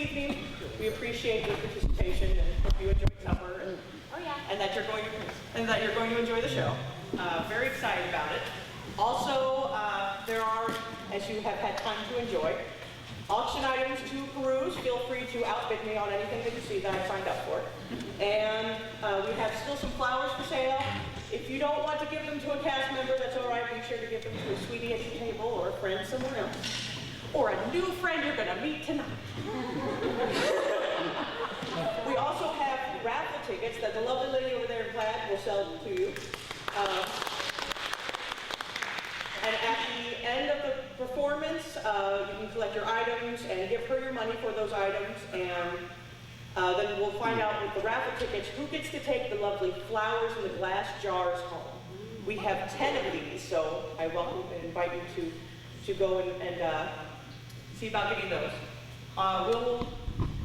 evening. We appreciate your participation and hope you enjoyed supper and, and that you're going to enjoy the show. Very excited about it. Also, there are, as you have had time to enjoy, auction items to peruse. Feel free to outbid me on anything that you see that I signed up for. And we have still some flowers for sale. If you don't want to give them to a cast member, that's all right. Be sure to give them to a sweetie at your table or a friend somewhere else. Or a new friend you're going to meet tonight. We also have raffle tickets that the lovely lady over there in plaid will sell to you. And at the end of the performance, you can collect your items and give her your money for those items. And then we'll find out with the raffle tickets who gets to take the lovely flowers in the glass jars home. We have 10 of these, so I welcome and invite you to go and see about getting those. We'll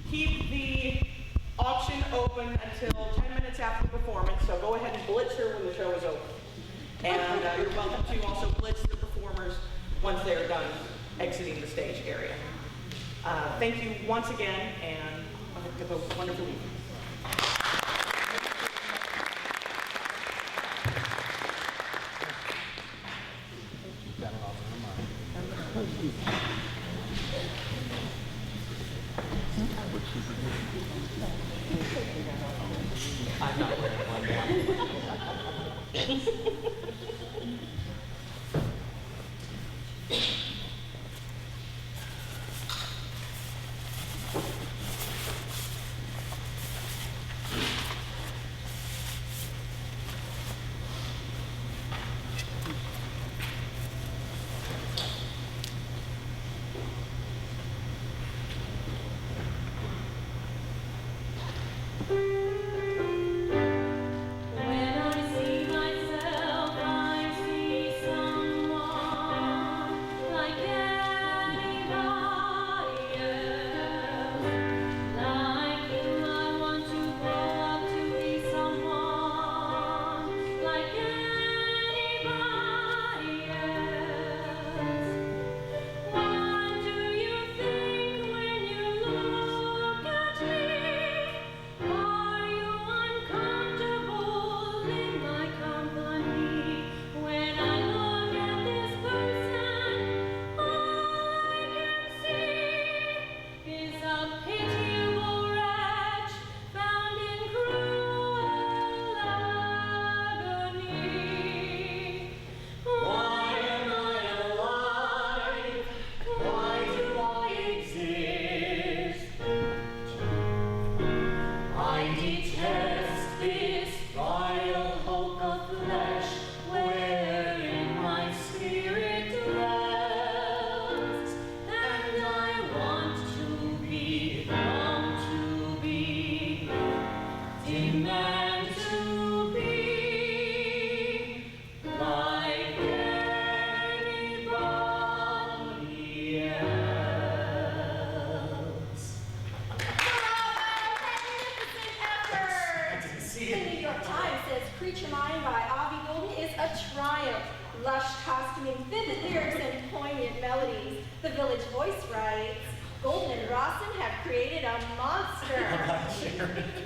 keep the auction open until 10 minutes after the performance, so go ahead and blitz her when the show is over. And you're welcome to also blitz the performers once they're done exiting the stage area. Thank you once again, and I hope you have a wonderful evening. I'm not wearing one now.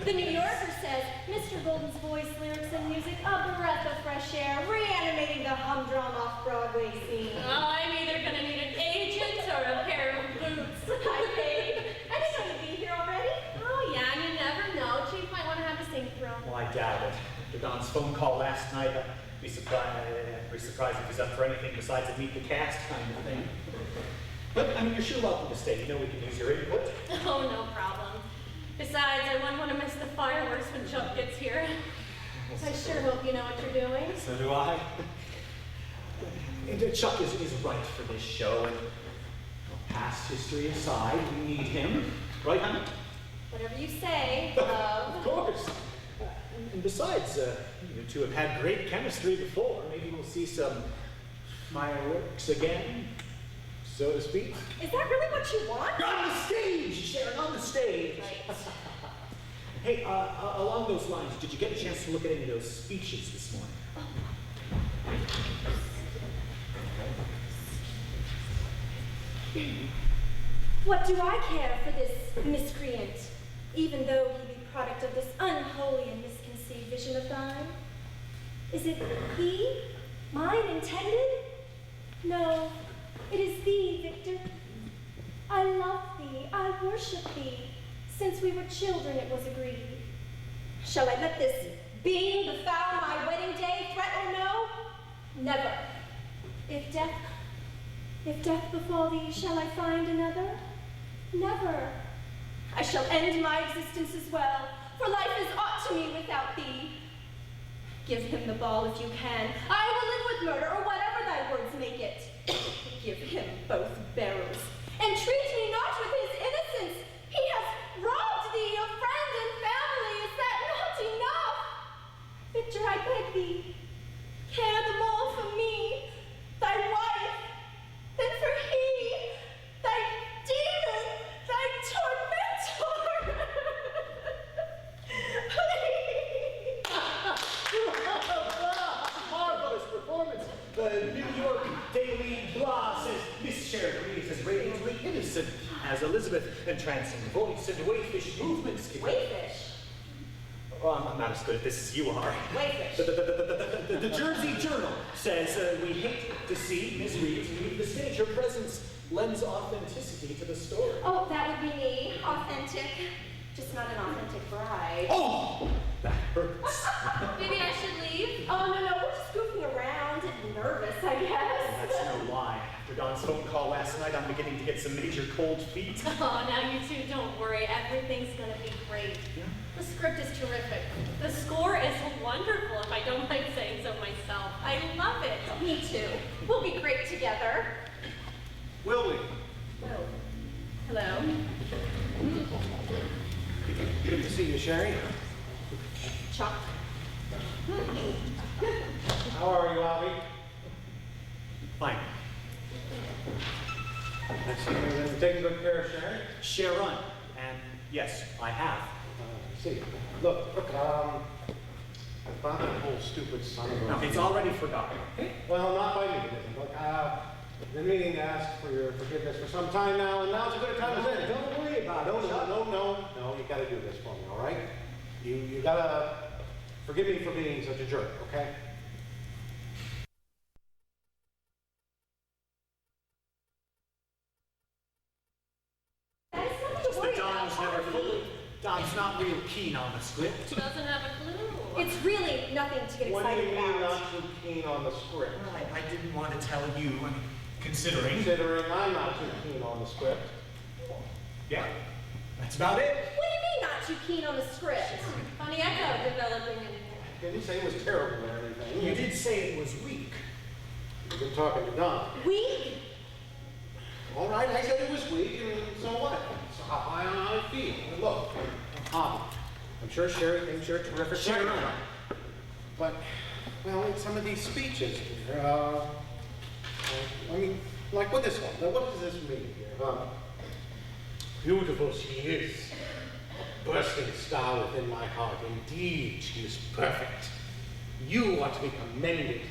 The New Yorker says, Mr. Golden's voice, lyrics, and music, a breath of fresh air, reanimating the humdrum off-Broadway scene. Oh, I'm either gonna need an agent or a pair of boots. I paid. I didn't know you'd be here already. Oh, yeah, and you never know. Chief might want to have a sing through. Well, I doubt it. After Don's phone call last night, I'd be surprised if he's up for anything besides a meet the cast kind of thing. But, I mean, you're sure welcome to stay. You know we can use your input. Oh, no problem. Besides, I wouldn't want to miss the fireworks when Chuck gets here. I sure hope you know what you're doing. So do I. And Chuck is right for this show, and past history aside, we need him. Right, honey? Whatever you say, love. Of course. And besides, you two have had great chemistry before. Maybe we'll see some fireworks again, so to speak. Is that really what you want? On the stage, Sharon, on the stage. Right. Hey, along those lines, did you get a chance to look at any of those speeches this morning? What do I care for this miscreant, even though he be product of this unholy and misconceived vision of thine? Is it he, mine intended? No, it is thee, Victor. I love thee, I worship thee. Since we were children, it was agreed. Shall I let this being befoul my wedding day, threat or no? Never. If death befall thee, shall I find another? Never. I shall end my existence as well, for life is aught to me without thee. Give him the ball if you can. I will live with murder, or whatever thy words make it. Give him both barrels, and treat me not with his innocence. He has robbed thee of friend and family. Is that not enough? Victor, I beg thee, care the more for me, thy wife, than for he, thy demon, thy tormentor. Marvelous performance. The New York Daily Blah says Miss Sheridan Reeves is radiantly innocent as Elizabeth, entrancing voice and wayfish movements. Wayfish. Well, I'm not as good at this as you are. Wayfish. The Jersey Journal says we hate to see Miss Reeves leave the stage. Her presence lends authenticity to the story. Oh, that would be me. Authentic. Just not an authentic bride. Oh, that hurts. Maybe I should leave? Oh, no, we're just goofing around. Nervous, I guess. That's no lie. After Don's phone call last night, I'm beginning to get some major cold feet. Oh, now you two don't worry. Everything's gonna be great. Yeah. The script is terrific. The score is wonderful, if I don't mind saying so myself. I love it. Me too. We'll be great together. Will we? Oh. Hello. Good to see you, Sherry. Chuck. How are you, Albie? Fine. I see you've been taking good care of Sherry. Sharon. And yes, I have. I see. Look, I found that whole stupid son of No, a... it's already forgotten. Well, not by me, it isn't. Look, I've been meaning to ask for your forgiveness for some time now, and now's as good a time as any. Don't worry about it. No, you gotta do this for me, all right? You gotta forgive me for being such a jerk, okay? That is nothing Just to worry that Don's about. never fully. Don's not real keen on the script. Doesn't have a clue. It's really nothing to get What do excited you mean about. not too keen on the script? Well, I didn't want to tell you, I mean, considering. Considering I'm not too keen on the script. Yeah, that's about it. What do you mean not too keen on the script? Funny echo developing in here. Didn't say it was terrible or anything. You did say it was weak. You've been talking to Don. Weak? All right, I said it was weak, and so what? So how I feel. And look, I'm sure Sherry thinks you're a terrific Sherry. writer. But, well, in some of these speeches here, I mean, like with this one. Now, what does this mean here? Beautiful she is. A bursting star within my heart. Indeed, she is perfect. You are to be commended.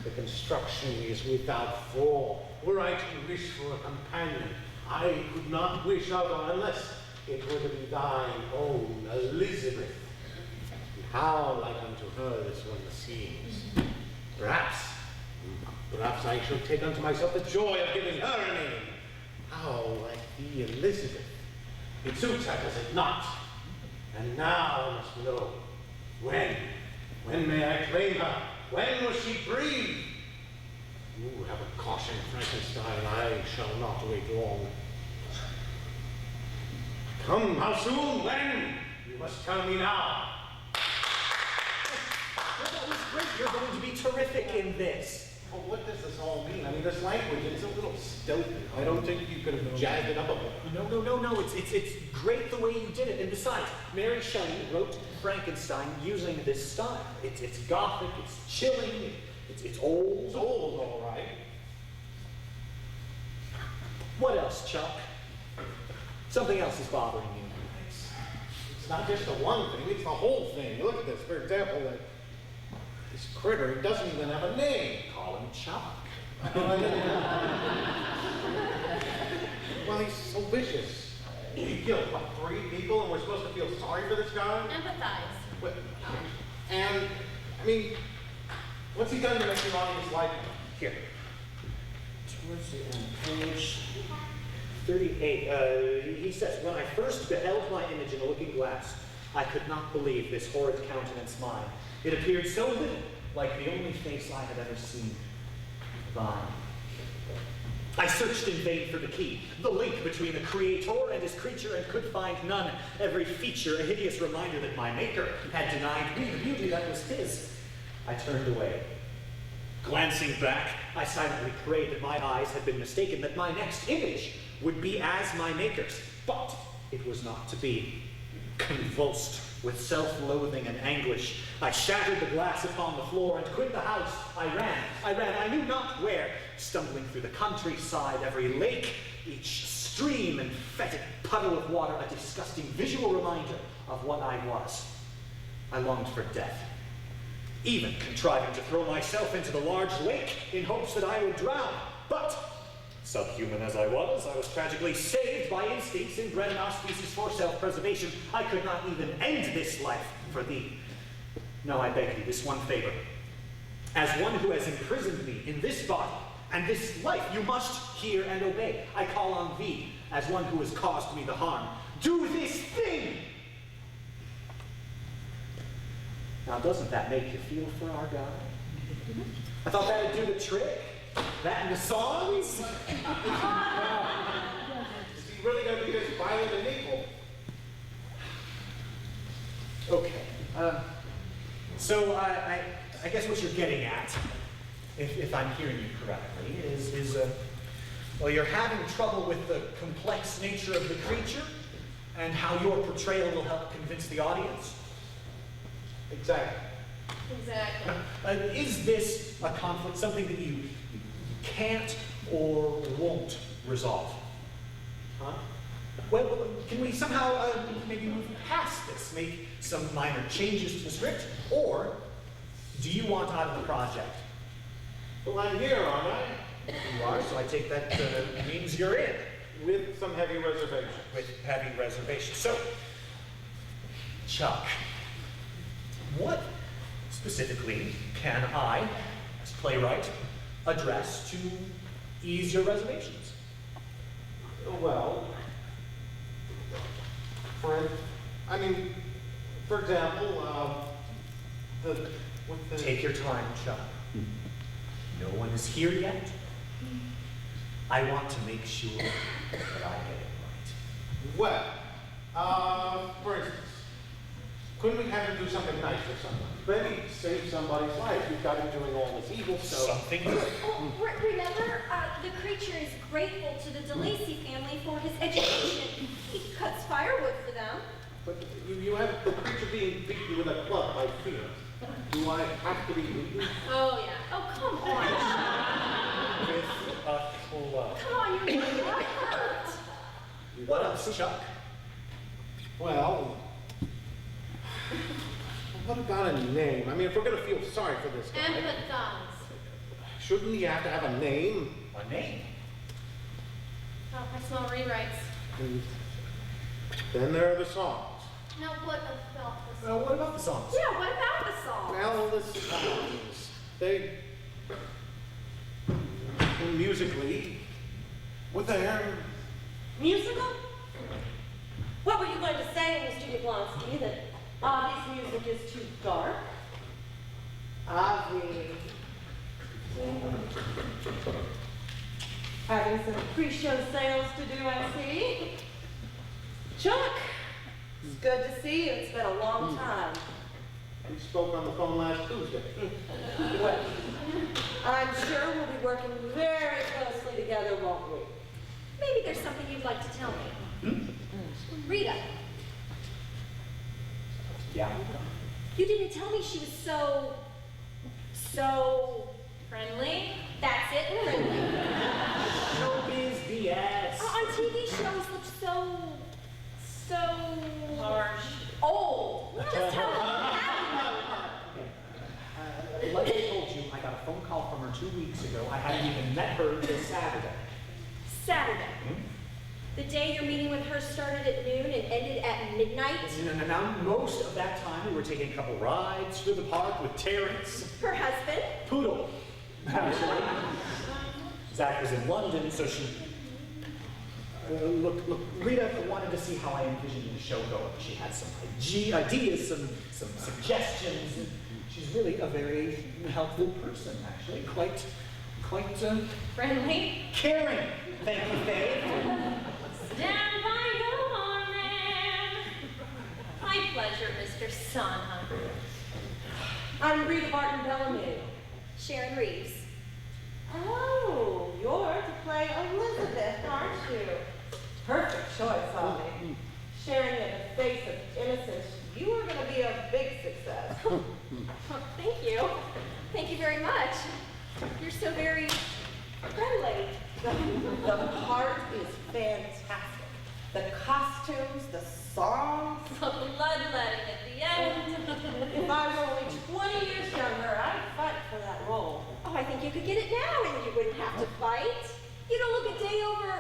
The construction is without flaw. Were I to wish for a companion, I could not wish other unless it were to be thine own Elizabeth. And how like unto her this one seems. Perhaps I shall take unto myself the joy of giving her a name. How like thee, Elizabeth. It suits her, does it not? And now I must know, when may I claim her? When will she breathe? You have a caution, Frankenstein. I shall not wait long. Come, how soon? When? You must tell me now. Well, that was great. You're going to be terrific in this. Well, what does this all mean? I mean, this language, it's a little stilted. I don't think you could have jazzed it up a bit. No. It's great the way you did it. And besides, Mary Shelley wrote Frankenstein using this style. It's gothic, it's chilling, it's old. It's old, all right. What else, Chuck? Something else is bothering you. It's not just the one thing, it's the whole thing. Look at this, for example, this critter, he doesn't even have a name. Call him Chuck. Well, he's so vicious. He killed, what, 3 people, and we're supposed to feel sorry for this guy? Empathize. What? And, I mean, what's he done to make your audience like him? Here. Towards the end, page 38. He says, when I first beheld my image in a looking glass, I could not believe this horrid countenance mine. It appeared so little like the only face I had ever seen. Thine. I searched in vain for the key, the link between the Creator and his creature, and could find none. Every feature a hideous reminder that my Maker had denied me the beauty that was his. I turned away. Glancing back, I silently prayed that my eyes had been mistaken, that my next image would be as my Maker's. But it was not to be. Convulsed with self-loathing and anguish, I shattered the glass upon the floor and quit the house. I ran, I knew not where, stumbling through the countryside, every lake, each stream and fetid puddle of water, a disgusting visual reminder of what I was. I longed for death, even contriving to throw myself into the large lake in hopes that I would drown. But, subhuman as I was tragically saved by instincts inbred in our species for self-preservation. I could not even end this life for thee. No, I beg thee, this one favor. As one who has imprisoned me in this body and this life, you must hear and obey. I call on thee as one who has caused me the harm. Do this thing! Now, doesn't that make you feel for our guy? I thought that would do the trick. That and the songs? Is he really going to be this violent and equal? Okay. So I guess what you're getting at, if I'm hearing you correctly, is well, you're having trouble with the complex nature of the creature and how your portrayal will help convince the audience. Exactly. Exactly. Is this a conflict, something that you can't or won't resolve? Huh? Well, can we somehow maybe move past this, make some minor changes to the script, or do you want out of the project? Well, I'm here, aren't I? You are, so I take that means you're in, With some heavy reservations. with heavy reservations. So, Chuck, what specifically can I, as playwright, address to ease your reservations? Well, for example, Take your time, Chuck. No one is here yet. I want to make sure that I get it right. Well, for instance, couldn't we have him do something nice for someone? Maybe save somebody's life. We've got him doing all this evil stuff. Something good. Oh, remember, the creature is grateful to the DeLacy family for his education. He cuts firewood for them. But you have the creature being beaten with a club by fear. Do I have to be beaten? Oh, yeah. Oh, come on. With a club. Come on, you're not hurt. What else, Chuck? Well, what about a name? I mean, if we're going to feel sorry for this guy, Empathize. shouldn't he have to have a name? A name. Oh, I smell rewrites. And then there are the songs. Now, what about this? What about the songs? Yeah, what about the song? Well, the songs, they, musically, what the hell? Musical? What were you going to say, Mr. Yablonsky, that Avi's music is too dark? Avi. Having some pre-show sales to do, I see. Chuck, it's good to see you. It's been a long time. We spoke on the phone last Tuesday. Well, I'm sure we'll be working very closely together, won't we? Maybe there's something you'd like to tell me. Rita, Yeah. you didn't tell me she was so Friendly? that's it, friendly. Showbiz BS. On TV, she always looked so Harsh. old. Just tell her Like I told you, I got a phone call from her 2 weeks ago. I hadn't even met her this Saturday. Saturday. The day your meeting with her started at noon and ended at midnight? Now, most of that time we were taking a couple rides through the park with Terrence. Her husband? Poodle. Actually. Zach was in London, so she... look, Rita wanted to see how I envisioned the show going. She had some ideas, some suggestions. She's really a very helpful person, actually. Quite Friendly? caring. Thank you, Faye. Stand by your man. My pleasure, Mr. Sondheim. I'm Rita Barton Bellamy. Sharon Reeves. Oh, you're to play Elizabeth, aren't you? Perfect choice, Ollie. Sharing in the face of innocence, you are going to be a big success. Oh, thank you. Thank you very much. You're so very friendly. The part is fantastic. The costumes, the songs. Bloodletting at the end. If I were only 20 years younger, I'd fight for that role. Oh, I think you could get it now and you wouldn't have to fight. You don't look a day over...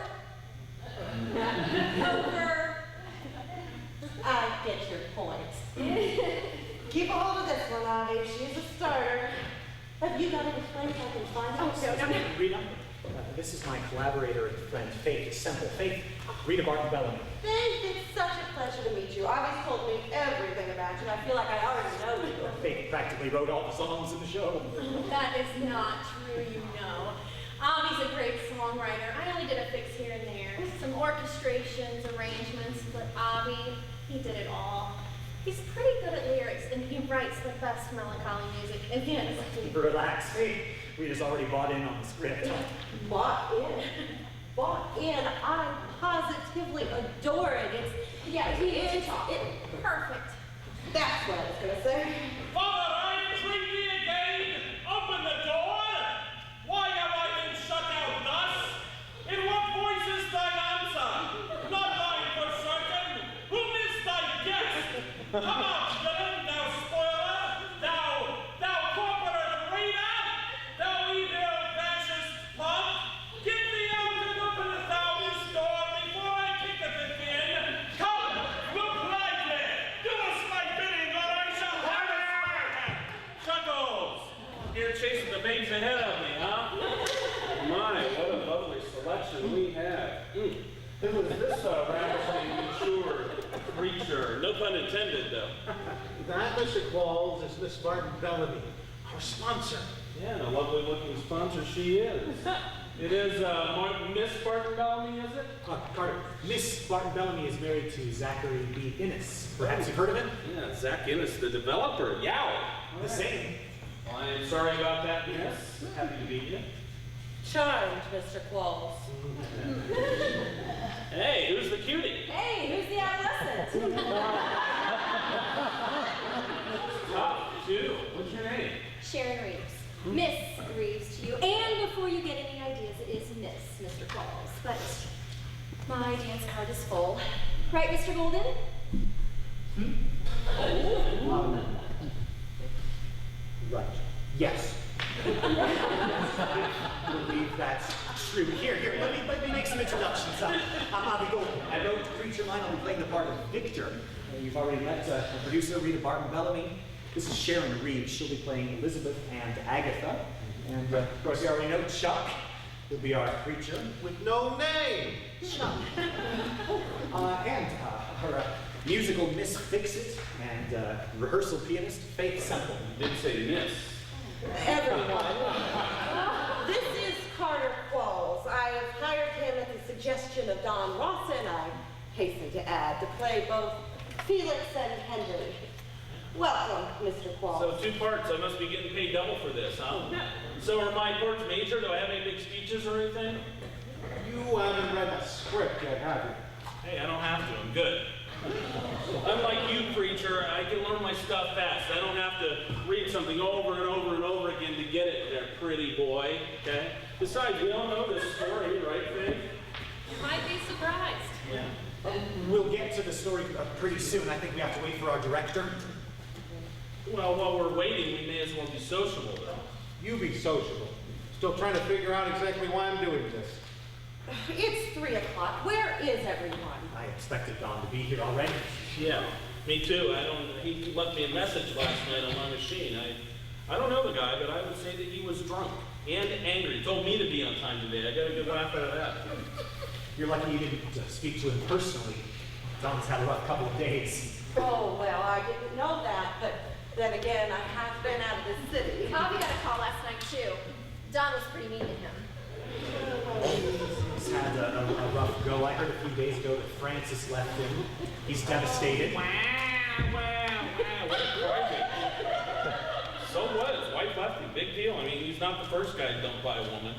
I get your point. Keep a hold of this one, Avi. She's a starter. Have you got any friends I can find out? Oh, no. Rita, this is my collaborator and friend, Faith Semple. Faith, Rita Barton Bellamy. Faith, it's such a pleasure to meet you. Avi's told me everything about you. I feel like I already know you. Faith practically wrote all the songs in the show. That is not true, you know. Avi's a great songwriter. I only did a fix here and there. Some orchestrations, arrangements, but Avi, he did it all. He's pretty good at lyrics, and he writes the best melancholy music. And yes, Relax, Faith. Rita's already bought in on the script. Bought in. Bought in. I positively adore it. yeah, It's perfect. That's what I was gonna say. Father, I'm creepy again! Open the door! Why have I been shut out thus? In what voice is thine answer? Not thine for certain! Whom is thy guest? Come out, villain, thou spoiler! Thou corporate raider! Thou evil fascist punk! Get thee out and open thou this door before I kicketh it in! Come, look lively! Do us my bidding, or I shall have it! Chuckles! You're chasing the babes ahead of me, huh? My, what a lovely selection we have. Who is this ravishing, mature creature? No pun intended, though. That, Mr. Qualls, is Miss Barton Bellamy, our sponsor. Yeah, and a lovely looking sponsor she is. It is Miss Barton Bellamy, is it? Carter, Miss Barton Bellamy is married to Zachary B. Innes. Perhaps you've heard of him? Yeah, Zach Innes, the developer. Yow! The same. Well, I'm sorry about that, Miss. Happy to meet you. Charmed, Mr. Qualls. Hey, who's the cutie? Hey, who's the adolescent? Tough, too. What's your name? Sharon Reeves. Miss Reeves to you. And before you get any ideas, it is Miss, Mr. Qualls. But my dance card is full. Right, Mr. Golden? Right. Yes. I believe that's true. Here, let me make some introductions. I'm Avi Golden. I wrote Creature Mine. I'll be playing the part of Victor. You've already met the producer, Rita Barton Bellamy. This is Sharon Reeves. She'll be playing Elizabeth and Agatha. And of course, you already know Chuck. He'll be our creature. With no name. And our musical Miss Fix-It and rehearsal pianist Faith Semple. Did say Miss. Everyone. This is Carter Qualls. I have hired him at the suggestion of Don Rawson, I hasten to add, to play both Felix and Henry. Welcome, Mr. Qualls. So 2 parts. I must be getting paid double for this, huh? So are my parts major? Do I have any big speeches or anything? You haven't read the script yet, have you? Hey, I don't have to. I'm good. Unlike you, creature, I can learn my stuff fast. I don't have to read something over and over and over again to get it there, pretty boy, okay? Besides, we all know this story, right, Faith? You might be surprised. Yeah. We'll get to the story pretty soon. I think we have to wait for our director. Well, while we're waiting, we may as well be sociable, though. You be sociable. Still trying to figure out exactly why I'm doing this. It's 3 o'clock. Where is everyone? I expected Don to be here already. Yeah, me too. He left me a message last night on my machine. I don't know the guy, but I would say that he was drunk and angry. He told me to be on time today. I got a good laugh out of that. You're lucky you didn't speak to him personally. Don's had a rough couple of days. Oh, well, I didn't know that, but then again, I have been out of the city. Bobby got a call last night too. Don was pretty mean to him. He's had a rough go. I heard a few days ago that Francis left him. He's devastated. Wow. What a crybaby. So what? His wife left him. Big deal. I mean, he's not the first guy dumped by a woman.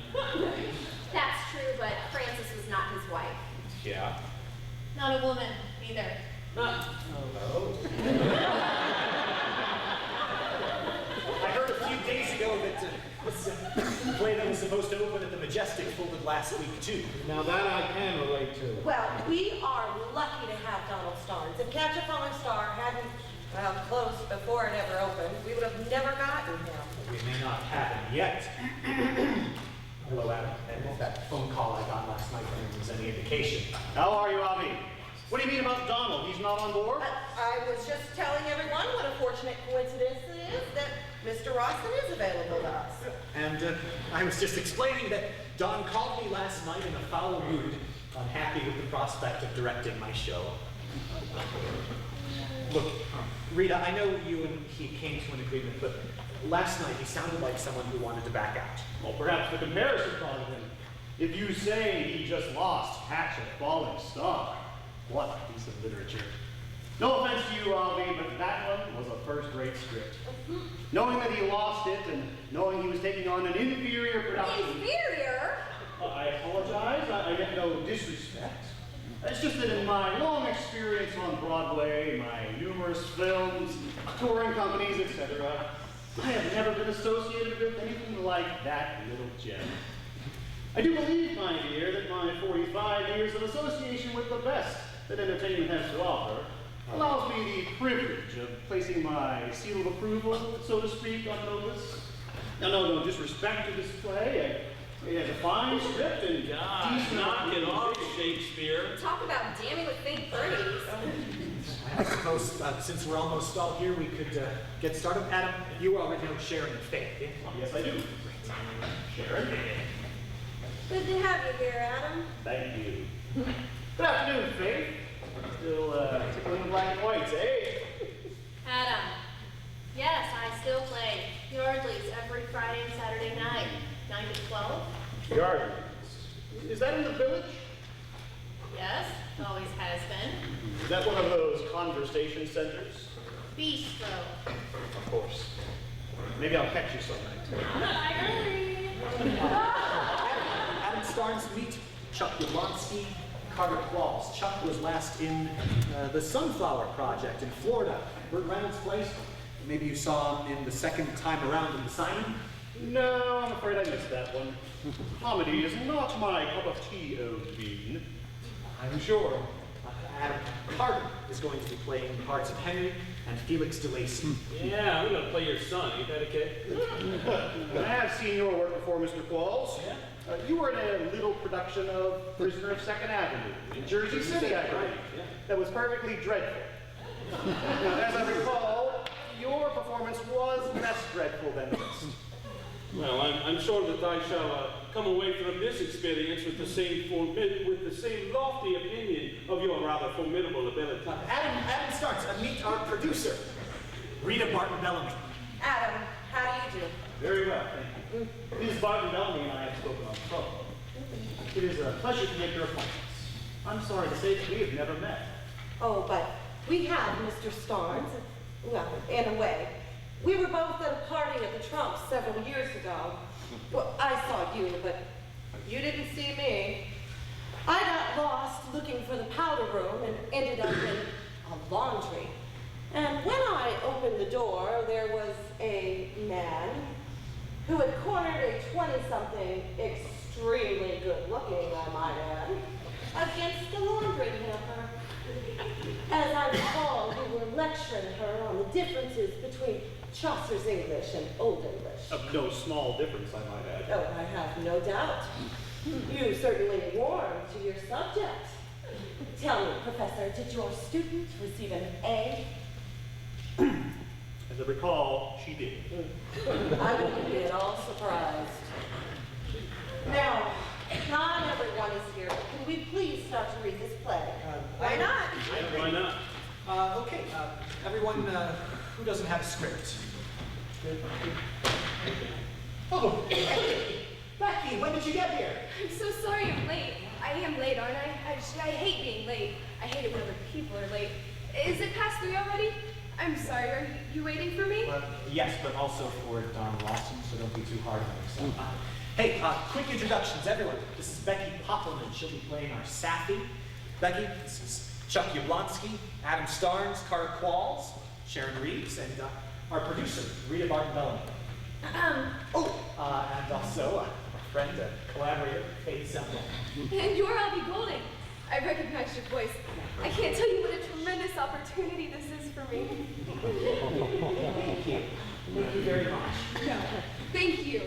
That's true, but Frances was not his wife. Yeah. Not a woman, either. Not. Oh. I heard a few days ago that the play that was supposed to open at the Majestic folded last week, too. Now that I can relate to. Well, we are lucky to have Donald Starnes. If Catch a Falling Star hadn't, well, closed before it ever opened, we would have never gotten him. We may not have him yet. Hello, Adam. And if that phone call I got last night from him was any indication. How are you, Avi? What do you mean about Donald? He's not on board? I was just telling everyone what a fortunate coincidence it is that Mr. Rawson is available to us. And I was just explaining that Don called me last night in a foul mood, unhappy with the prospect of directing my show. Look, Rita, I know you and he came to an agreement, but last night he sounded like someone who wanted to back out. Well, perhaps the comparison caused him. If you say he just lost Catch a Falling Star, what a piece of literature. No offense to you, Avi, but that one was a first-rate script. Knowing that he lost it and knowing he was taking on an inferior production. Inferior? I apologize. I get no disrespect. It's just that in my long experience on Broadway, my numerous films, touring companies, etc., I have never been associated with anything like that little gem. I do believe, my dear, that my 45 years of association with the best that entertainment has to offer allows me the privilege of placing my seal of approval, so to speak, on notice. Now, no disrespect to this play. It has a fine script and God, decent knock it off, music. Shakespeare. Talk about damning with faint praise. I suppose since we're almost all here, we could get started. Adam, you already know Sharon and Faith, yeah? Yes, I do. Sharon. Good to have you here, Adam. Thank you. Good afternoon, Faith. Still tickling the black and whites, eh? Adam. Yes, I still play Yardley's every Friday and Saturday night, 9 to 12. Gardens. Is that in the village? Yes, always has been. Is that one of those conversation centers? Bistro. Of course. Maybe I'll catch you some night. I agree. Adam Starnes, meet Chuck Yablonsky, Carter Qualls. Chuck was last in the Sunflower Project in Florida, Burt Reynolds' place. Maybe you saw him in the second time around in The Simon? No, I'm afraid I missed that one. Comedy is not my cup of tea, old bean. I'm sure. Adam Carter is going to be playing the parts of Henry and Felix de Lacy. Yeah, I'm gonna play your son. Ain't that a kid? I have seen your work before, Mr. Qualls. Yeah? You were in a little production of Prisoner of Second Avenue in Jersey City, I heard. Yeah. That was perfectly dreadful. Now, as I recall, your performance was less dreadful than this. Well, I'm sure that I shall come away from this experience with the same lofty opinion of your rather formidable ability. Adam Starnes, meet our producer, Rita Barton Bellamy. Adam, how do you do? Very well, thank you. Ms. Barton Bellamy and I have spoken on the phone. It is a pleasure to make your acquaintance. I'm sorry to say that we have never met. Oh, but we have Mr. Starnes. Well, in a way. We were both at a party at the Trumps several years ago. Well, I saw you, but you didn't see me. I got lost looking for the powder room and ended up in a laundry. And when I opened the door, there was a man who had cornered a 20-something, extremely good-looking, I might add, against the laundry hamper. As I recall, you were lecturing her on the differences between Chaucer's English and Old English. Of no small difference, I might add. Oh, I have no doubt. You certainly warmed to your subject. Tell me, Professor, did your student receive an A? As I recall, she did. I wouldn't be at all surprised. Now, not everyone is here, but can we please start to read this play? Why not? Why not? Okay, everyone who doesn't have a script. Oh, Becky, when did you get here? I'm so sorry I'm late. I am late, aren't I? I hate being late. I hate it when other people are late. Is it past 3 already? I'm sorry, are you waiting for me? Yes, but also for Don Lawson, so don't be too hard on yourself. Hey, quick introductions, everyone. This is Becky Poppelman. She'll be playing our Sappy. Becky, this is Chuck Yablonsky, Adam Starnes, Carter Qualls, Sharon Reeves, and our producer, Rita Barton-Bellamy. And also our friend, collaborator, Faith Semple. And you're Abby Golding. I recognize your voice. I can't tell you what a tremendous opportunity this is for me. Thank you. Thank you very much. Thank you.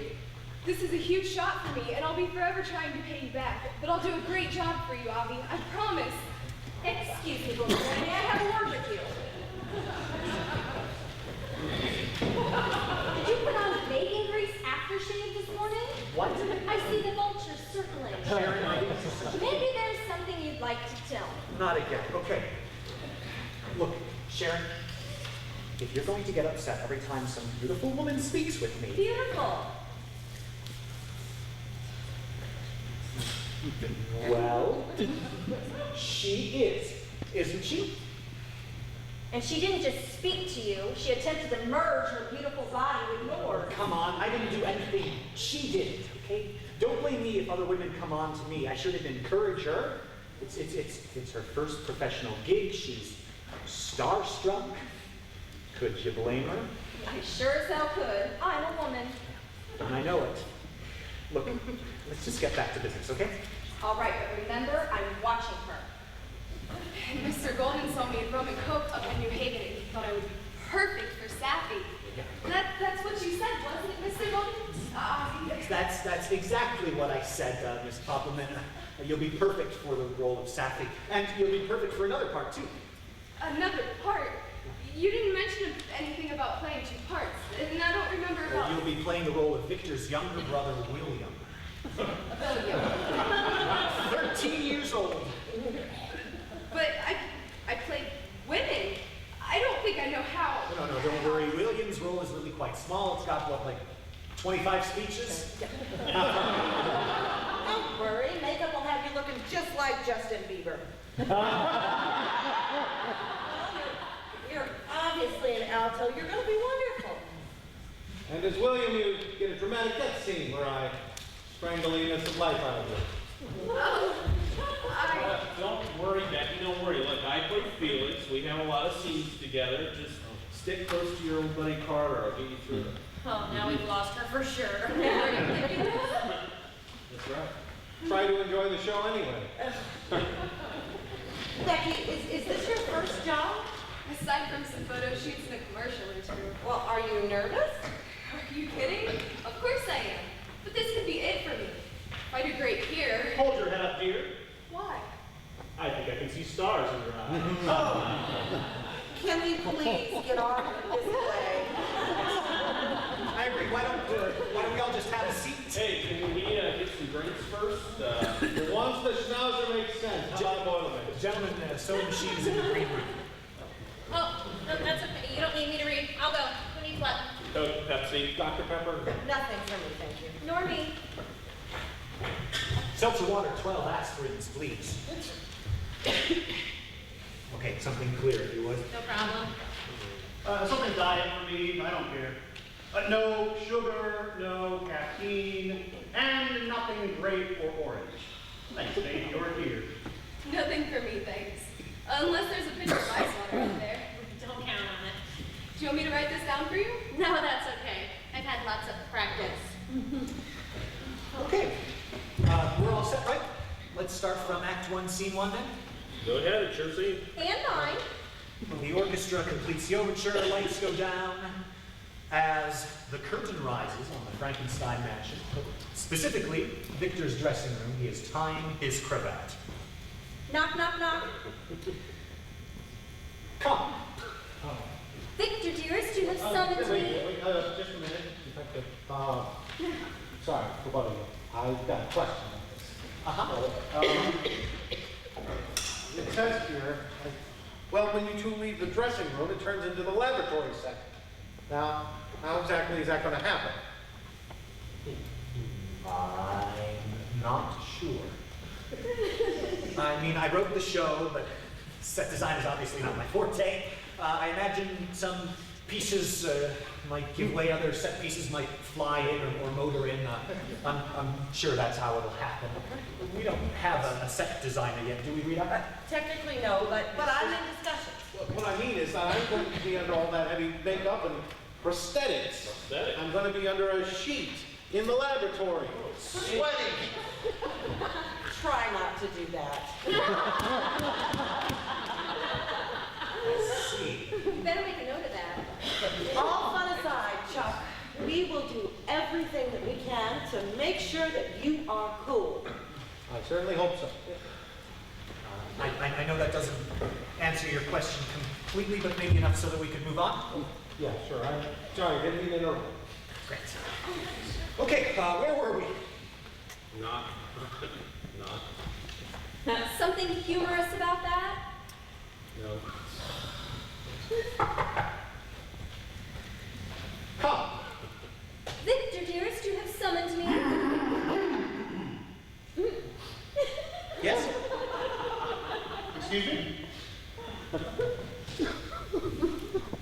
This is a huge shot for me, and I'll be forever trying to pay you back. But I'll do a great job for you, Abby. I promise. Excuse me, Goldie, may I have a word with you? Did you put on bacon grease aftershave this morning? What? I see the vultures circling. Maybe there's something you'd like to tell me. Not again. Okay. Look, Sharon, if you're going to get upset every time some beautiful woman speaks with me, Beautiful. well, she is, isn't she? And she didn't just speak to you, she attempted to merge her beautiful body with yours. Come on, I didn't do anything. She did it, okay? Don't blame me if other women come on to me. I shouldn't encourage her. It's her first professional gig. She's starstruck. Could you blame her? I sure as hell could. I'm a woman. And I know it. Look, let's just get back to business, okay? All right, but remember, I'm watching her. And Mr. Golden saw me at Rum and Coke up in New Haven, and he thought I would be perfect for Sappy. That's what you said, wasn't it, Mr. Golden? Yes, that's exactly what I said, Miss Poppelman. You'll be perfect for the role of Sappy, and you'll be perfect for another part, too. Another part? You didn't mention anything about playing 2 parts, and I don't remember about... You'll be playing the role of Victor's younger brother, William. 13 years old. But I played women. I don't think I know how. No, don't worry. William's role is really quite small. It's got, what, like 25 speeches? Don't worry, makeup will have you looking just like Justin Bieber. You're obviously an alto. You're going to be wonderful. And as William, you get a dramatic death scene where I strangle the innocent life out of you. Don't worry, Becky, don't worry. Look, I play Felix. We have a lot of scenes together. Just stick close to your old buddy Carter. I'll get you through it. Oh, now we've lost her for sure. That's right. Try to enjoy the show anyway. Becky, is this your first job? Aside from some photo shoots and a commercial or 2. Well, are you nervous? Are you kidding? Of course I am. But this could be it for me. If I do great here... Hold your head up, dear. Why? I think I can see stars in your eyes. Can we please get on with this play? I agree. Why don't we all just have a seat? Hey, can we get some drinks first? Once the schnauzer makes sense, how about Boilermaker? Gentlemen, soda machines in the green room. Oh, no, that's okay. You don't need me to read. I'll go. Who needs what? Coke, Pepsi. Dr. Pepper? Nothing for me, thank you. Nor me. Seltzer water, 12 aspirins, please. Okay, something clear, if you would. No problem. Something diet for me, I don't care. No sugar, no caffeine, and nothing grape or orange. Thanks, babe, you're here. Nothing for me, thanks. Unless there's a pitcher of ice water out there. Don't count on it. Do you want me to write this down for you? No, that's okay. I've had lots of practice. Okay, we're all set, right? Let's start from Act 1, Scene 1 then. Go ahead, it's your scene. And mine. The orchestra completes the overture, lights go down. As the curtain rises on the Frankenstein mansion, specifically Victor's dressing room, he is tying his cravat. Knock, knock, knock. Come. Victor, dearest, you have summoned me. Wait, just a minute. In fact, sorry for bothering you. I've got a question on this. It says here, well, when you two leave the dressing room, it turns into the laboratory section. Now, how exactly is that going to happen? I'm not sure. I mean, I wrote the show, but set design is obviously not my forte. I imagine some pieces might give way, other set pieces might fly in or motor in. I'm sure that's how it'll happen. We don't have a set designer yet, do we, Rita? Technically, no, but I'm in discussion. What I mean is that I'm going to be under all that heavy makeup and prosthetics. I'm going to be under a sheet in the laboratory, sweating. Try not to do that. Let's see. You better make a note of that. All fun aside, Chuck, we will do everything that we can to make sure that you are cool. I certainly hope so. I know that doesn't answer your question completely, but maybe enough so that we could move on. Yeah, sure. I'm sorry, didn't mean to interrupt. Great. Okay, where were we? Not. Something humorous about that? No. Come. Victor, dearest, you have summoned me. Yes? Excuse me?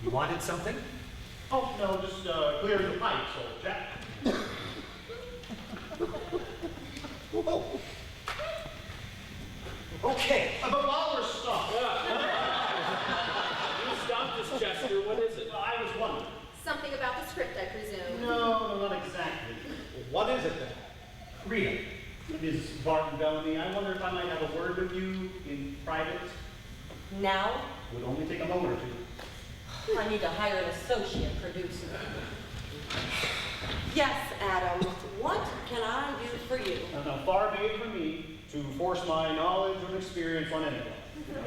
You wanted something? Oh, no, just clear the pipes, old chap. Oh. Okay. But while we're stopped, You stopped us, Chester. What is it? I was wondering. Something about the script, I presume. No, not exactly. What is it then? Rita. Ms. Barton Bellamy, I wonder if I might have a word with you in private. Now, Would only take a moment or two. I need to hire an associate producer. Yes, Adam, what can I do for you? Now, far be it from me to force my knowledge or experience on anyone.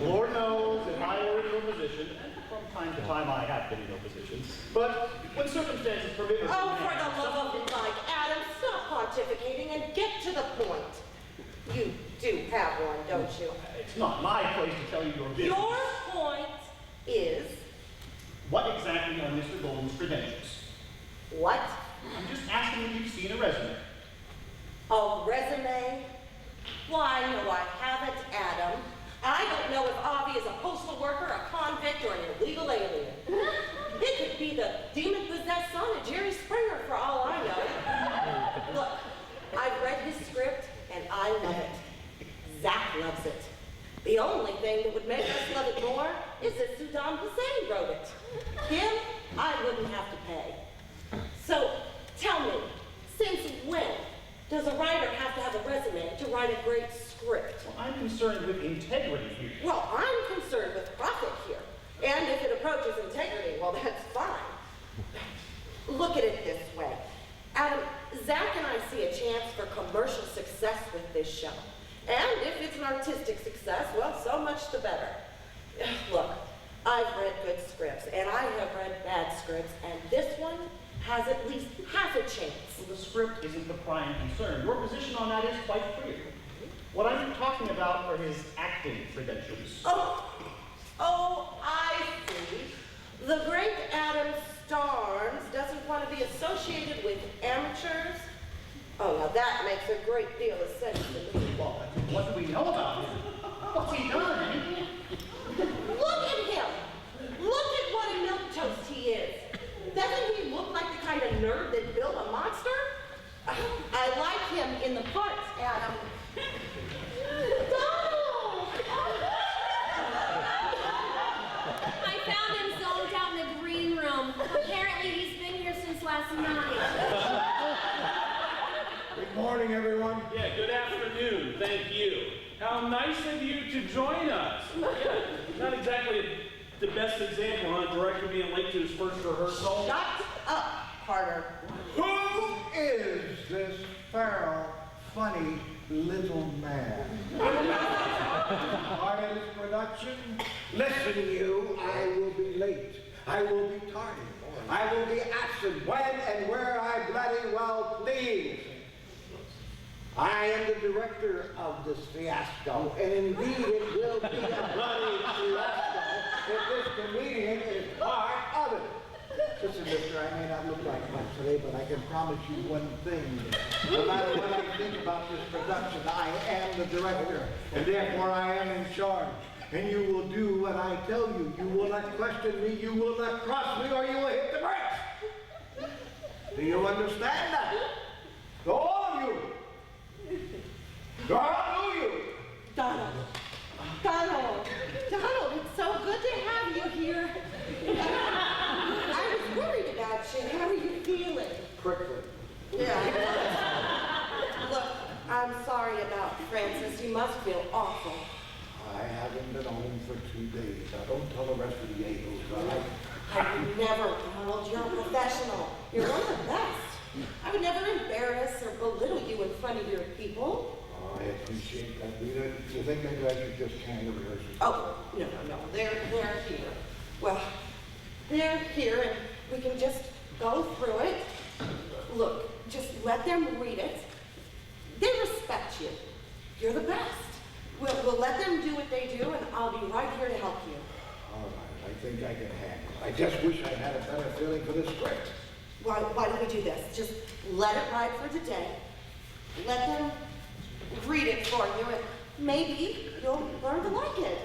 Lord knows if I were in your position, and from time to time I have been in your position, but when circumstances permit us to Oh, for have the love of Mike, Adam, stop pontificating and get to the point. You do have one, don't you? It's not my place to tell you your business. Your point is What exactly are Mr. Golden's credentials? what? I'm just asking if you've seen a resume. A resume? Why, no, I haven't, Adam. I don't know if Avi is a postal worker, a convict, or an illegal alien. It could be the demon-possessed son of Jerry Springer, for all I know. Look, I've read his script, and I love it. Zach loves it. The only thing that would make us love it more is if Saddam Hussein wrote it. Him, I wouldn't have to pay. So, tell me, since when does a writer have to have a resume to write a great script? Well, I'm concerned with integrity here. Well, I'm concerned with profit here. And if it approaches integrity, well, that's fine. Look at it this way. Adam, Zach and I see a chance for commercial success with this show. And if it's an artistic success, well, so much the better. Look, I've read good scripts, and I have read bad scripts, and this one has at least half a chance. Well, the script isn't the prime concern. Your position on that is quite clear. What I'm talking about are his acting credentials. Oh, I see. The great Adam Starnes doesn't want to be associated with amateurs. Oh, now that makes a great deal of sense to me. Well, what do we know about him? What's he done? Look at him! Look at what a milquetoast he is! Doesn't he look like the kind of nerd that built a monster? I like him in the parts, Adam. Donald! I found him zoned out in the green room. Apparently he's been here since last night. Good morning, everyone. Yeah, good afternoon. Thank you. How nice of you to join us. Yeah, not exactly a the best example, huh? Director being late to his first rehearsal. Shut up, Carter. Who is this feral, funny little man? Part of this production? Listen, you, I will be late. I will be tardy. I will be absent when and where I bloody well please. I am the director of this fiasco, and indeed it will be a bloody fiasco if this comedian is part of it. Listen, mister, I may not look like much today, but I can promise you one thing. No matter what I think about this production, I am the director, and therefore I am in charge. And you will do what I tell you. You will not question me, you will not cross me, or you will hit the brakes. Do you understand that? So all of you. All of you. Donald. Donald. Donald, it's so good to have you here. I was worried about you. How are you feeling? Prickly. Yeah. Look, I'm sorry about Francis. You must feel awful. I haven't been home for 2 days. Now don't tell the rest of the Yagos, all right? I would never, Donald. You're a professional. You're one of the best. I would never embarrass or belittle you in front of your people. Oh, I appreciate that, Rita. You think maybe I should just handle the rehearsal? Oh, no. They're here. Well, they're here and we can just go through it. Look, just let them read it. They respect you. You're the best. We'll let them do what they do and I'll be right here to help you. All right, I think I can handle it. I just wish I had a better feeling for the script. Why don't we do this? Just let it ride for today. Let them read it for you and maybe you'll learn to like it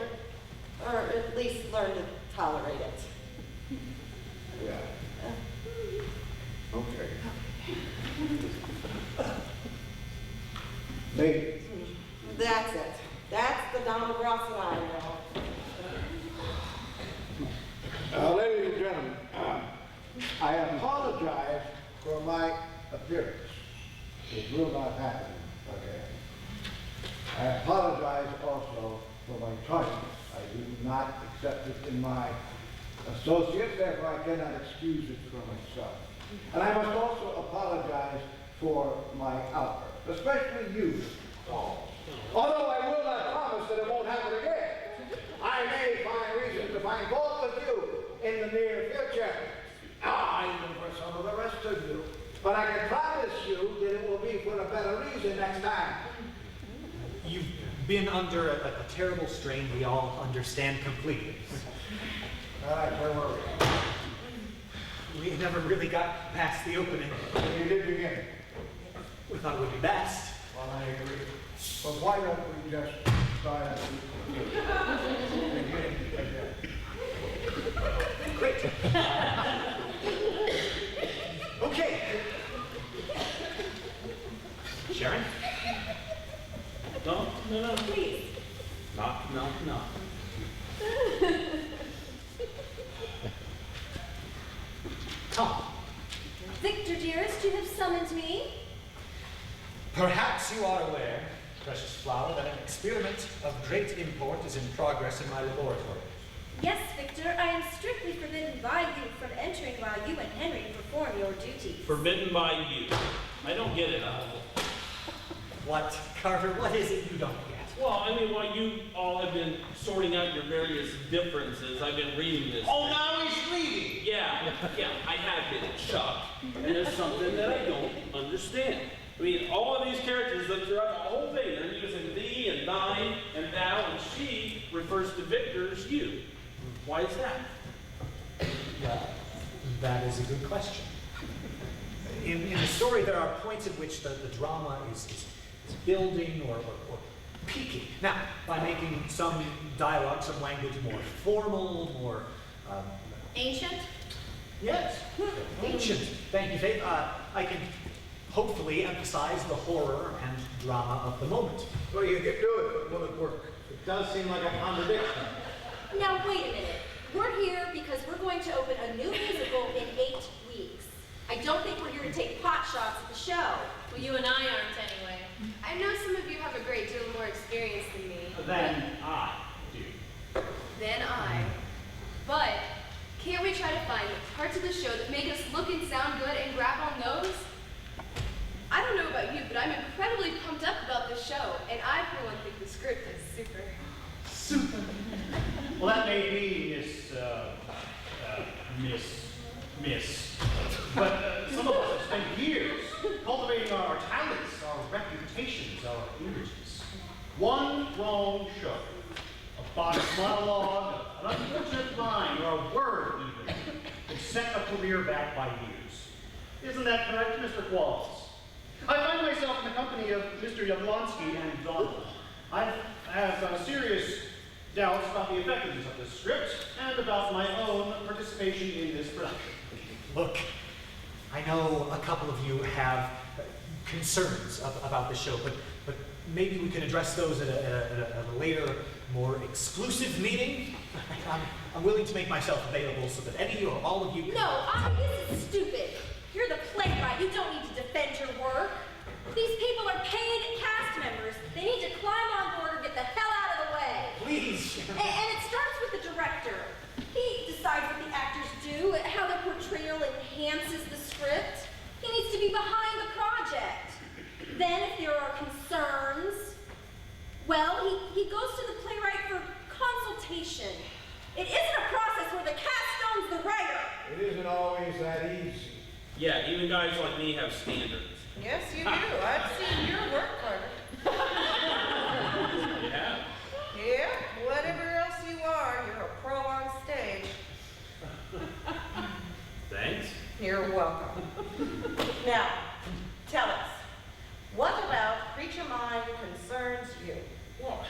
or at least learn to tolerate it. Yeah. Okay. Maybe. That's it. That's the Donald Ross that I know. Ladies and gentlemen, I apologize for my appearance. It will not happen again. I apologize also for my tardiness. I do not accept it in my associates, therefore I cannot excuse it for myself. And I must also apologize for my outburst, especially you, Paul. Although I will not promise that it won't happen again. I may find reason to find fault with you in the near future. Even for some of the rest of you. But I can promise you that it will be for a better reason next time. You've been under a terrible strain we all understand completely. All right, where were we? We never really got past the opening. You did begin. We thought it would be best. Well, I agree. But why don't we just start at the beginning? Great. Okay. Sharon? No. Please. No. Tom. Victor, dearest, you have summoned me. Perhaps you are aware, precious flower, that an experiment of great import is in progress in my laboratory. Yes, Victor, I am strictly forbidden by you from entering while you and Henry perform your duties. Forbidden by you. I don't get it. What, Carter, what is it you don't get? Well, I mean, while you all have been sorting out your various differences, I've been reading this. Oh, now he's reading. Yeah, I have been, Chuck. And there's something that I don't understand. I mean, all of these characters that throughout the whole thing, they're using thee and thine and thou, and she refers to Victor as you. Why is that? Well, that is a good question. In the story, there are points at which the drama is building or peaking. Now, by making some dialogue, some language more formal, more... Ancient? Yes, ancient. Thank you, Faith. I can hopefully emphasize the horror and drama of the moment. Well, you can do it, but will it work? It does seem like a contradiction. Now, wait a minute. We're here because we're going to open a new musical in 8 weeks. I don't think we're here to take pot shots at the show. Well, you and I aren't anyway. I know some of you have a great deal more experience than me. Then I do. Then I. But try to find the parts of the show that make us look and sound good and grab on those. I don't know about you, but I'm incredibly pumped up about this show, and I, for one, think the script is super. Super. Well, that may be Miss. But some of us have spent years cultivating our talents, our reputations, our images. One wrong show, a botched monologue, an unfortunate line, or a word even, can set a career back by years. Isn't that correct, Mr. Qualls? I find myself in the company of Mr. Yablonsky and Donald. I have serious doubts about the effectiveness of this script and about my own participation in this production. Look, I know a couple of you have concerns about the show, but maybe we can address those at a later, more exclusive meeting. I'm willing to make myself available so that any or all of you can... No, this is stupid. You're the playwright. You don't need to defend your work. These people are paid cast members. They need to climb on board or get the hell out of the way. Please. And it starts with the director. He decides what the actors do, how their portrayal enhances the script. He needs to be behind the project. Then if there are concerns, well, he goes to the playwright for consultation. It isn't a process where the cast owns the writer. It isn't always that easy. Yeah, even guys like me have standards. Yes, you do. I've seen your work, Carter. Yeah. Yeah, whatever else you are, you're a pro on stage. Thanks. You're welcome. Now, tell us, what about Creature Mind concerns you? Well,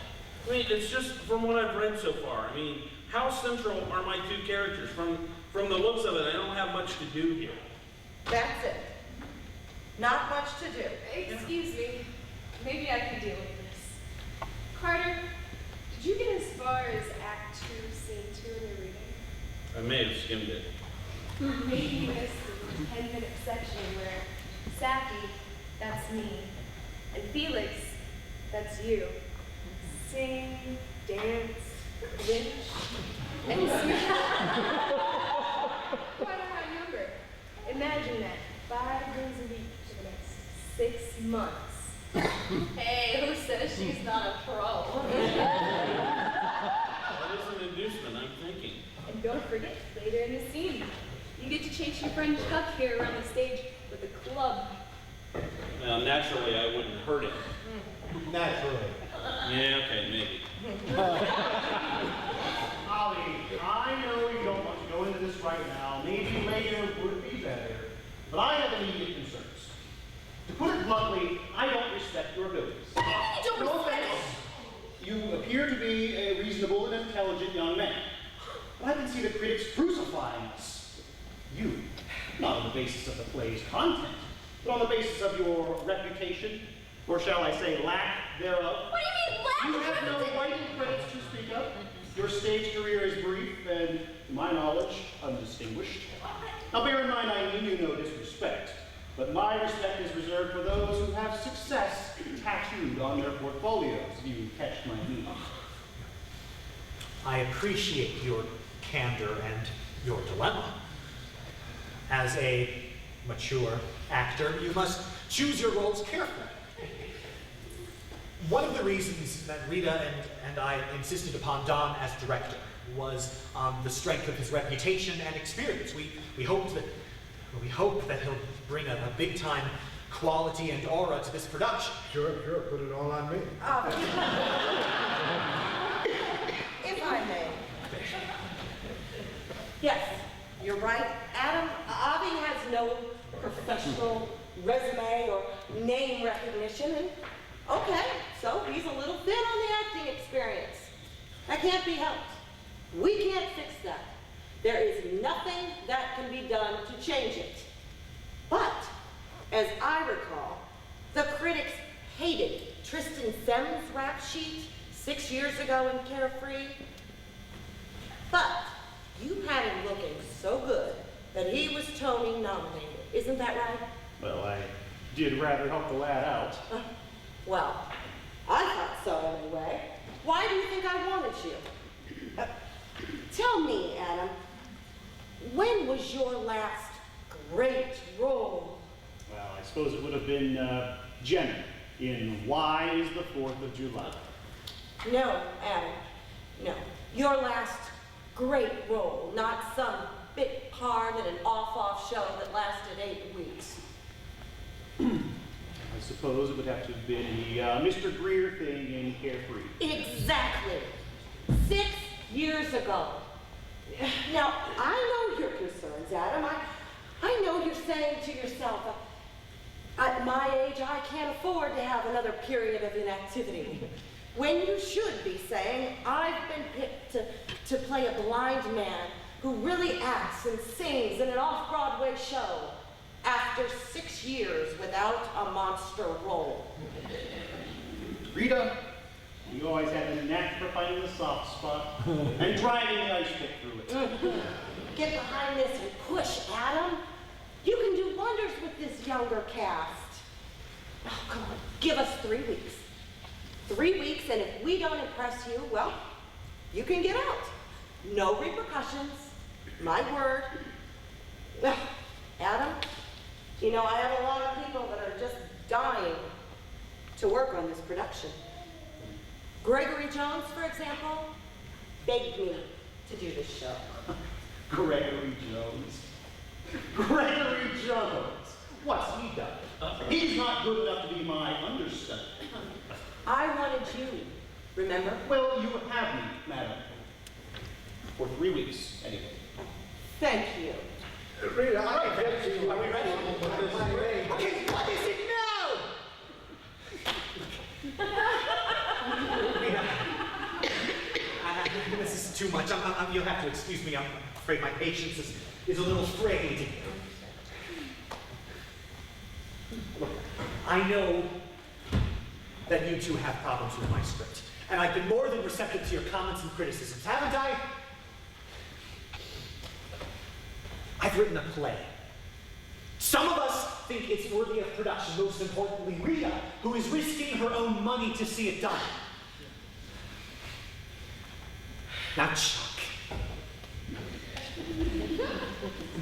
I mean, it's just from what I've read so far. I mean, how central are my two characters? From the looks of it, I don't have much to do here. That's it. Not much to do. Excuse me. Maybe I can deal with this. Carter, did you get as far as Act 2, Scene 2 in your reading? I may have skimmed it. Maybe you missed the 10-minute section where Sappy, that's me, and Felix, that's you, sing, dance, glitch, and sing. Quite a high number. Imagine that, 5 days a week for the next 6 months. Hey, who says she's not a pro? That is an inducement, I'm thinking. And don't forget, later in the scene, you get to chase your friend Chuck here around the stage with a club. Well, naturally, I wouldn't hurt him. Naturally. Yeah, okay, maybe. Ollie, I know you don't want to go into this right now. Maybe later would be better. But I have immediate concerns. To put it bluntly, I don't respect your abilities. You don't No respect offense. You appear to be a reasonable and intelligent young man. But I can see the critics crucifying us. You, not on the basis of the play's content, but on the basis of your reputation, or shall I say lack thereof. What do you mean, lack? You have no writing credits to speak of. Your stage career is brief and, to my knowledge, undistinguished. Now bear in mind I mean you no disrespect, but my respect is reserved for those who have success tattooed on their portfolios, if you catch my meaning. I appreciate your candor and your dilemma. As a mature actor, you must choose your roles carefully. One of the reasons that Rita and I insisted upon Don as director was the strength of his reputation and experience. We hope that he'll bring a big-time quality and aura to this production. Sure, put it all on me. If I may. Yes, you're right. Adam, Avi has no professional resume or name recognition, and okay, so he's a little thin on the acting experience. That can't be helped. We can't fix that. There is nothing that can be done to change it. But, as I recall, the critics hated Tristan Sem's rap sheet 6 years ago in Carefree. But you had him looking so good that he was Tony nominated. Isn't that right? Well, I did rather help the lad out. Well, I thought so anyway. Why do you think I wanted you? Tell me, Adam, when was your last great role? Well, I suppose it would have been Jenna in Why is the 4th of July? No, Adam, no. Your last great role, not some bit part in an off-off show that lasted 8 weeks. I suppose it would have to have been the Mr. Greer thing in Carefree. Exactly. 6 years ago. Now, I know your concerns, Adam. I know you're saying to yourself, at my age, I can't afford to have another period of inactivity. When you should be saying, I've been picked to play a blind man who really acts and sings in an off-Broadway show after 6 years without a monster role. Rita, you always had a knack for finding the soft spot and driving the ice pick through it. Get behind this and push, Adam. You can do wonders with this younger cast. Oh, come on, give us 3 weeks. 3 weeks, and if we don't impress you, well, you can get out. No repercussions. My word. Ugh, Adam, you know, I have a lot of people that are just dying to work on this production. Gregory Jones, for example, begged me to do this show. Gregory Jones. Gregory Jones. What's he done? He's not good enough to be my understudy. I wanted you, remember? Well, you have me, madam. For 3 weeks, anyway. Thank you. Rita, I get you. Are we ready? Okay, what is it now? This is too much. You'll have to excuse me. I'm afraid my patience is a little frayed. Look, I know that you two have problems with my script, and I've been more than receptive to your comments and criticisms, haven't I? I've written a play. Some of us think it's worthy of production, most importantly Rita, who is risking her own money to see it done. Now, Chuck,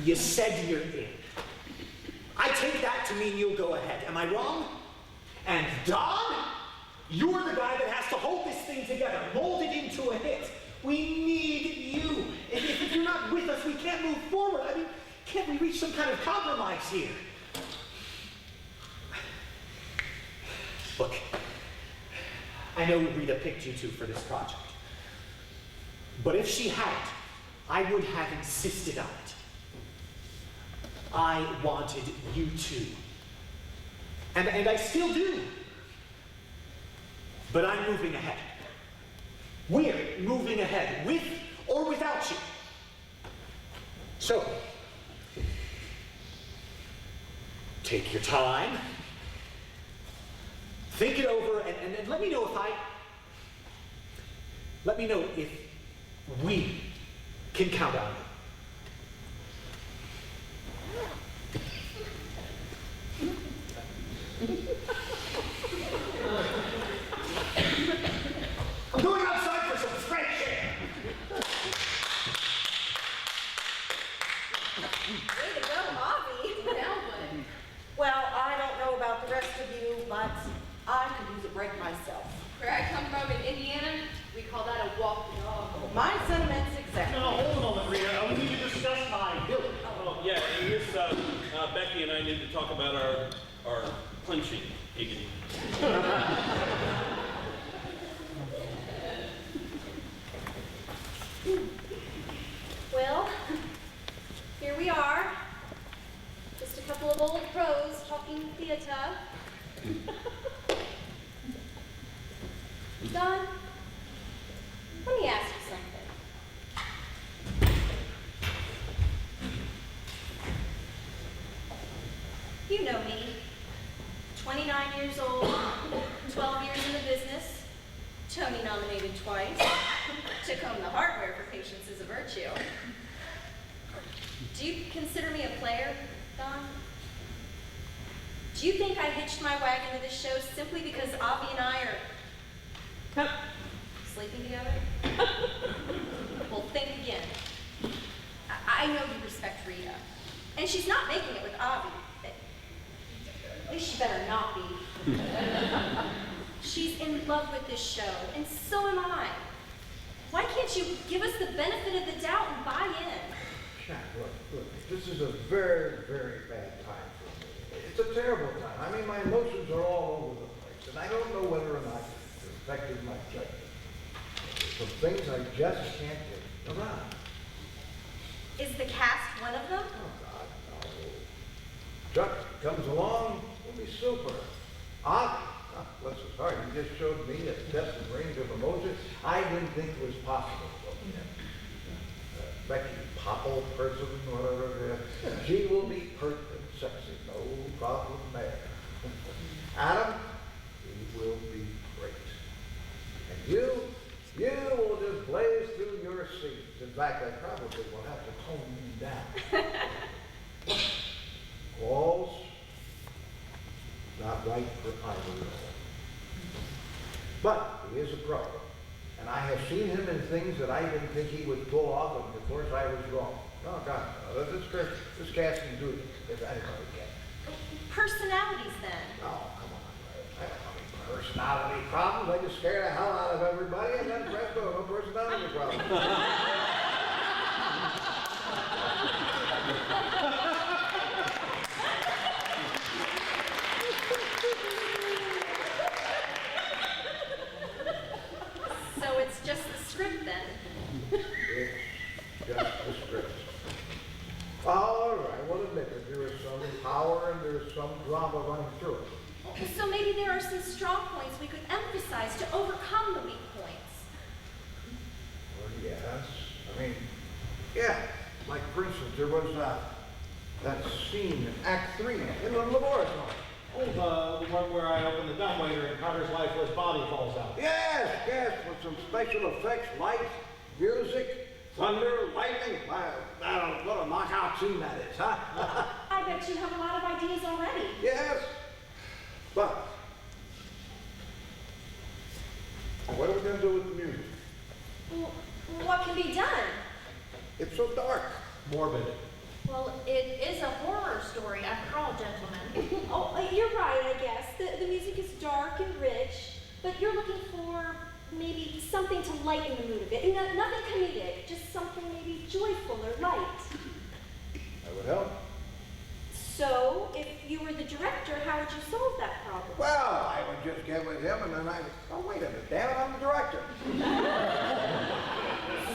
you said you're in. I take that to mean you'll go ahead. Am I wrong? And Don, you're the guy that has to hold this thing together, mold it into a hit. We need you. If you're not with us, we can't move forward. I mean, can't we reach some kind of compromise here? Look, I know Rita picked you two for this project. But if she hadn't, I would have insisted on it. I wanted you two. And I still do. But I'm moving ahead. We're moving ahead, with or without you. So, take your time, think it over, and let me know if we can count on you. I'm going outside for some fresh air. Way to go, Avi. Now what? Well, I don't know about the rest of you, but I could use a break myself. Where I come from in Indiana, we call that a walk the dog. My sentiments exactly. No, hold a moment, Rita. We need to discuss my bill. Oh, yeah, here's Becky and I need to talk about our clinching, Higgity. Well, here we are. Just a couple of old pros talking theater. Don, let me ask you something. You know me. 29 years old, 12 years in the business, Tony nominated twice. Took home the hardware for Patience is a Virtue. Do you consider me a player, Don? Do you think I hitched my wagon to this show simply because Avi and I are sleeping together? Well, think again. I know you respect Rita. And she's not making it with Avi. At least she better not be. She's in love with this show, and so am I. Why can't you give us the benefit of the doubt and buy in? Jack, look, this is a very, very bad time for me. It's a terrible time. I mean, my emotions are all over the place, and I don't know whether or not it's affected my judgment. Some things I just can't get around. Is the cast one of them? Oh, God, no. Chuck comes along, will be super. Avi, bless his heart, he just showed me a depth and range of emotion I didn't think was possible of him. Becky Popple person, whatever it is, she will be pert and sexy, no problem there. Adam, he will be great. And you will just blaze through your scenes. In fact, I probably will have to tone you down. Walls, not right for either. But he is a pro. And I have seen him in things that I didn't think he would pull off, and of course I was wrong. Oh, God, no, this cast can do it if anybody can. Personalities, then. Oh, come on. I don't have any personality problems. I just scare the hell out of everybody, and then presto, no personality problems. So it's just the script, then? It's just the script. All right, we'll admit that there is some power and there's some drama running through it. So maybe there are some strong points we could emphasize to overcome the weak points. Well, yes. I mean, yeah. Like, for instance, there was that scene in Act 3 in the laboratory. Oh, the one where I open the dumbwaiter and Carter's lifeless body falls out. Yes, with some special effects, lights, music, thunder, lightning. I don't know what a knockout scene that is, huh? I bet you have a lot of ideas already. Yes. But what are we going to do with the music? Well, what can be done? It's so dark. Morbid. Well, it is a horror story after all, gentlemen. Oh, you're right, I guess. The music is dark and rich, but you're looking for maybe something to lighten the mood a bit. Nothing comedic, just something maybe joyful or light. That would help. So, if you were the director, how would you solve that problem? Well, I would just get with him and then oh, wait a minute, damn it, I'm the director.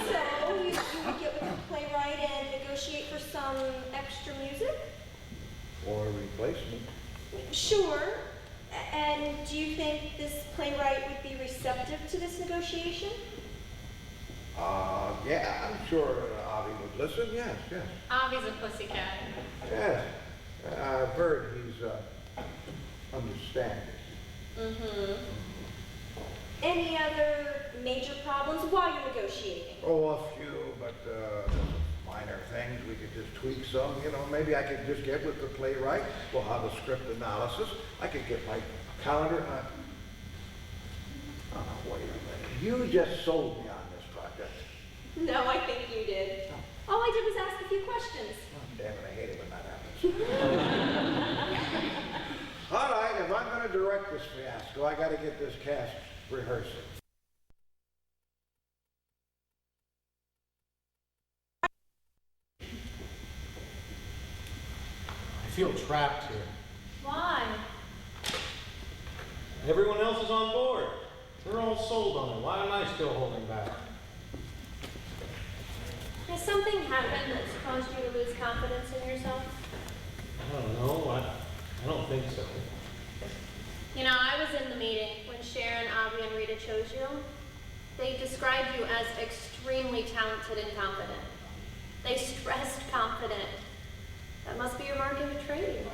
So, you would get with the playwright and negotiate for some extra music? Or a replacement. Sure. And do you think this playwright would be receptive to this negotiation? Yeah, I'm sure Avi would listen, yes. Avi's a pussycat. Yes. I've heard he's understanding. Mm-hmm. Any other major problems while you're negotiating? Oh, a few, but minor things. We could just tweak some. Maybe I could just get with the playwright. We'll have a script analysis. I could get my calendar. Wait a minute. You just sold me on this project. No, I think you did. All I did was ask a few questions. Oh, damn it, I hate it when that happens. All right, if I'm going to direct this fiasco, I got to get this cast rehearsing. I feel trapped here. Why? Everyone else is on board. They're all sold on it. Why am I still holding back? Has something happened that's caused you to lose confidence in yourself? I don't know. I don't think so. I was in the meeting when Sharon, Avi, and Rita chose you. They described you as extremely talented and confident. They stressed confident. That must be your mark of a trade.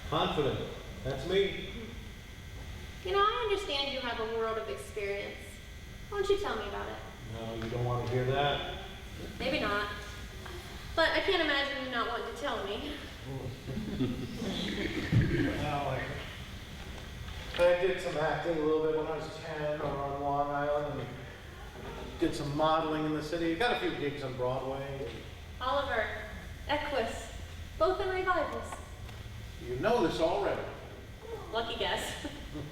Confident. That's me. I understand you have a world of experience. Why don't you tell me about it? No, you don't want to hear that. Maybe not. But I can't imagine you not wanting to tell me. Well, I did some acting a little bit when I was 10 or on Long Island, and did some modeling in the city. Got a few gigs on Broadway. Oliver, Equus, both in revivals. You know this already. Lucky guess.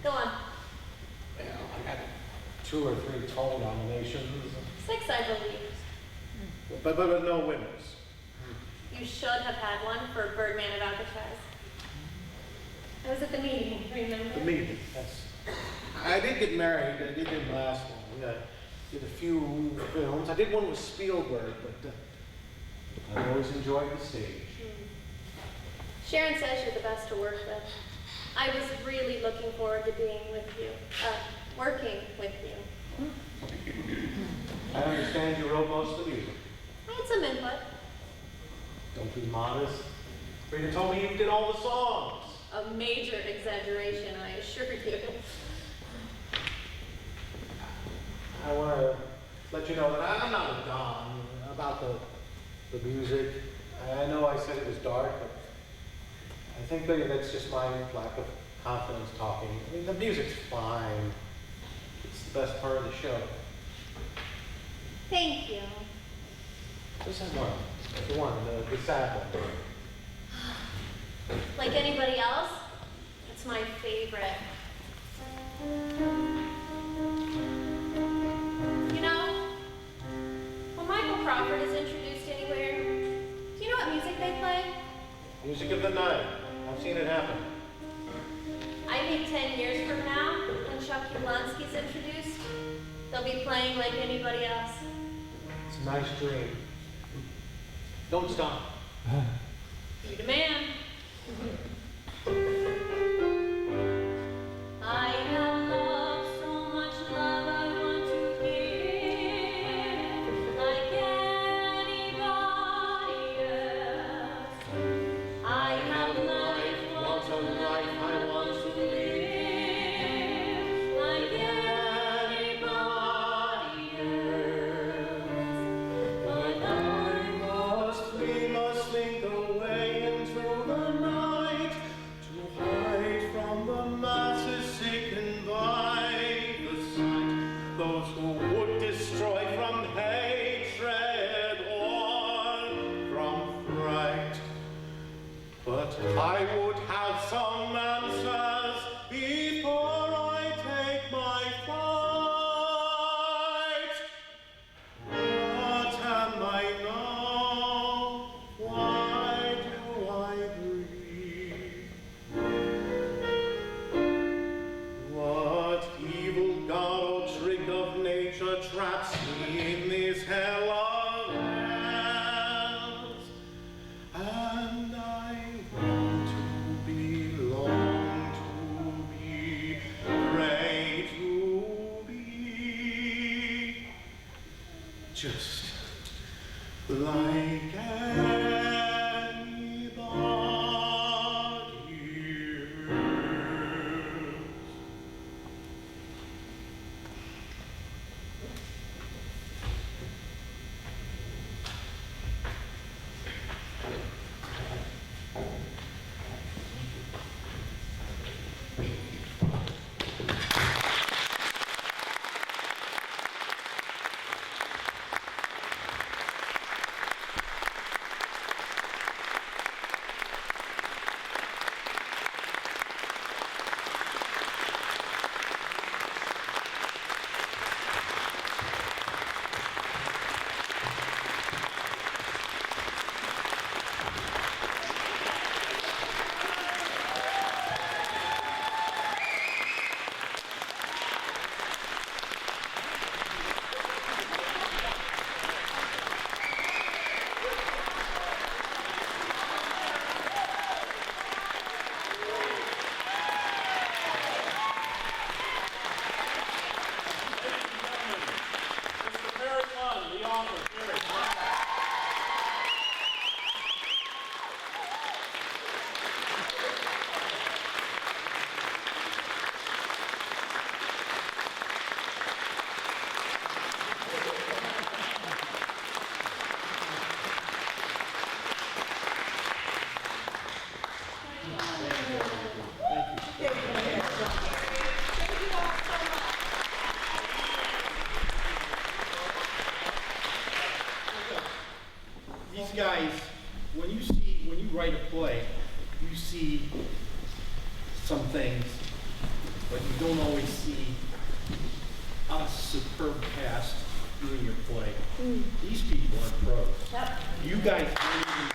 Go on. Well, I got 2 or 3 total nominations, 6, I believe. but no winners. You should have had one for Birdman of Alcatraz. I was at the meeting, remember? The meeting, yes. I did get married. I didn't last long. I did a few films. I did one with Spielberg, but I always enjoyed the stage. Sharon says you're the best to work with. I was really looking forward to being with you, working with you. I understand you wrote most of the music. I had some input. Don't be modest. Rita told me you did all the songs. A major exaggeration, I assure you. I want to let you know that I'm not a Don about the music. I know I said it was dark, but I think maybe that's just my lack of confidence talking. I mean, the music's fine. It's the best part of the show. Thank you. Just have one. The one, the sad one. Like anybody else, it's my favorite. You know, when Michael Crawford is introduced anywhere, do you know what music they play? Music of the night. I've seen it happen. I think 10 years from now, when Chuck Yablonsky's introduced, they'll be playing like anybody else. It's a nice dream. Don't stop. You demand. I have loved so much love I want to give, like anybody else. I have life, lots of life I want to live, like anybody else. But We must think away into the night to hide from the masses shaken by the sight. Those who would destroy from hatred or from fright. But I would have some answers before I take my flight. What am I now? Why do I breathe? What evil god or trick of nature traps me in this hell of hells? And I want to belong to be, pray to be just like anybody else. these guys, when you write a play, you see some things, but you don't always see a superb cast doing your play. These people are pros. Yep. You guys don't even.